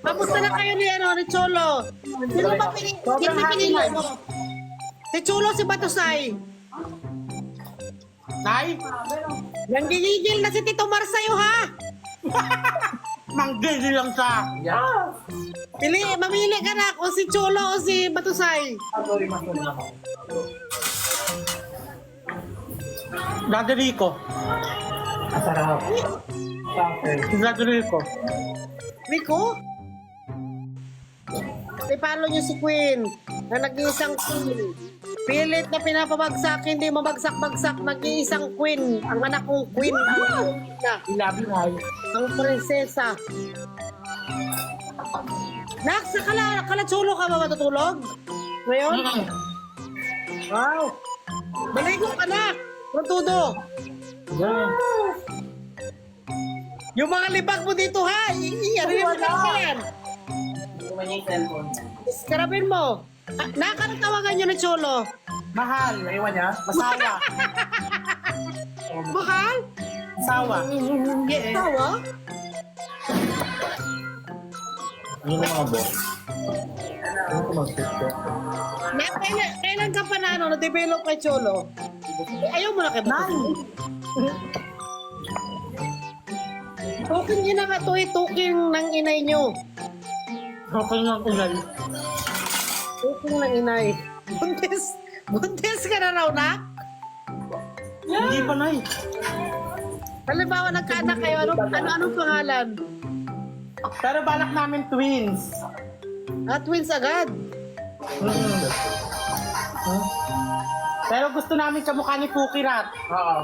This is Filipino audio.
Kamusta na kayo ni Cholo? Sino ba pinili mo? Si Cholo, si Batusay. Nay? Nanggigigil na si Tito Mar sa'yo, ha? Manggigil lang siya. Mamili ka na kung si Cholo o si Batusay. Daddy Rico. Masarap. Si Daddy Rico. Rico? Ipalo niyo si Queen na nag-iisang queen. Pilit na pinapabagsak, hindi mabagsak-bagsak, nag-iisang queen. Ang anak kong queen, Ilabi nga. ang prinsesa. Nak, sa Cholo ka ba matutulog? Ngayon? Wow! Maligo ka na! Prontudo! Yung mga libag mo dito ha! Ano yung mga yan? Iskarapin mo! Nakakatawagan nyo na Cholo. Mahal. Iwan niya. Masawa. Mahal? Masawa. Tawa? Ano yung mga boss? Ano ko mag-sito? Kailan ka pa na-develop kay Cholo? Ayaw mo na kay Batusay. Tuking yun na nga to tuking ng inay nyo. Okay lang ilal. Tuking ng inay. Buntis ka na raw na? Hindi pa, Nay. Halimbawa nagkaanak kayo, anong pangalan? Pero balak namin twins. Twins agad. Pero gusto namin kamukha ni Puki Rat. Oo.